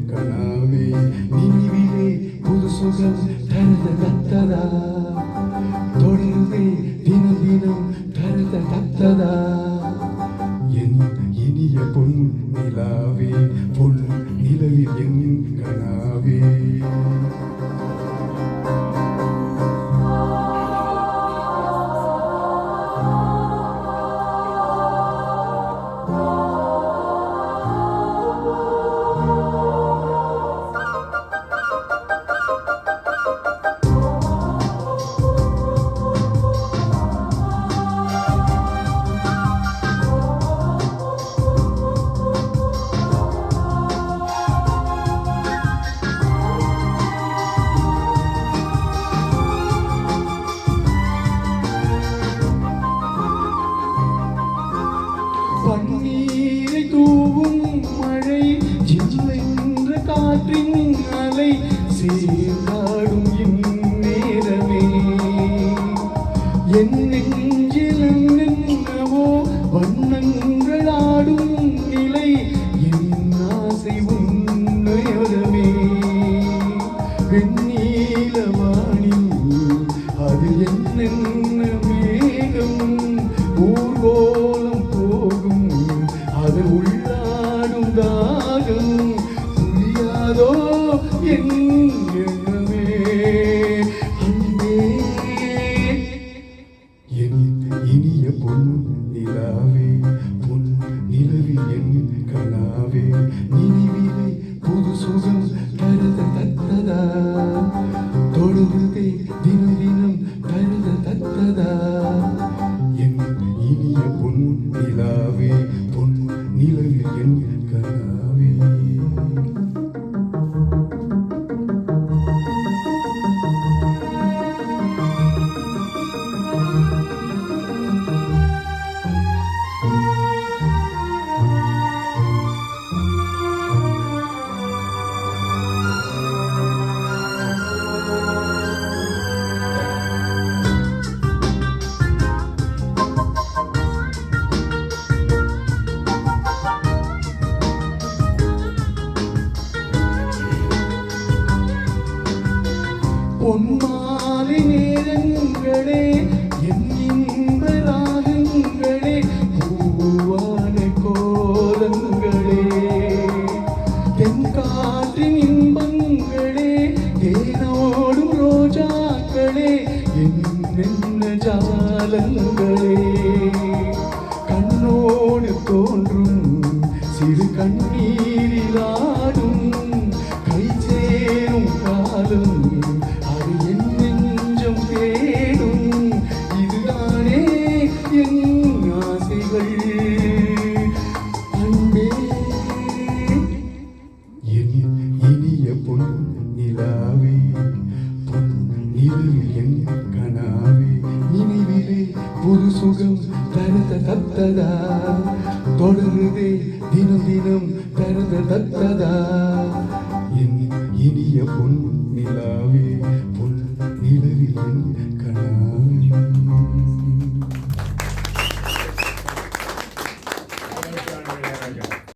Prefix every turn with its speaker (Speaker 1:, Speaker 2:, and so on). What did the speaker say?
Speaker 1: கனாவே நினைவிலே புது சுகம் தருதத்ததா தொடருதே தினம் தினம் தருதத்ததா என் இனிய பொன் நிலாவே பொன் நிலவில் என் கனாவே பன்னீரை தூவும் மழை ஜில்லென்ற காற்றின் அலை சேர்ந்தாடும் இந்நேரமே என் நெஞ்சில் என்னவோ வண்ணங்கள் ஆடும் நிலை என் ஆசை உன்னையொருமே வெண்ணீலவானில் அது என்னென்ன மேகம் ஊர்கோலம் போகும் அது உள்ளாடும் தாகம் புரியாதோ என் எண்ணமே அன்பே என் இனிய பொன் நிலாவே பொன் நிலவில் என் கனாவே நினைவிலே புது சுகம் தருதத்ததா தொடருதே தினம் தினம் தருதத்ததா என் இனிய பொன் நிலாவே பொன் நிலவில் என் கனாவே பொன்மாலை நேரங்களே என் இன்ப ராகங்களே பூவான கோலங்களே தென்காற்றின் இன்பங்களே தேனோடும் ரோஜாக்களே என்னென்ன ஜாலங்களே கண்ணோடு தோன்றும் சிறு கண்ணீரிலாடும் கை சேரும் காலம் அது என் நெஞ்சம் தேடும் இதுதானே என் ஆசைகள் அன்பே என் இனிய பொன் நிலாவே பொன் நிலவில் என் கனாவே நினைவிலே புது சுகம் தருதத்ததா தொடருதே தினம் தினம் தருதத்ததா என் இனிய பொன் நிலாவே பொன் நிலவில் என் கனாவே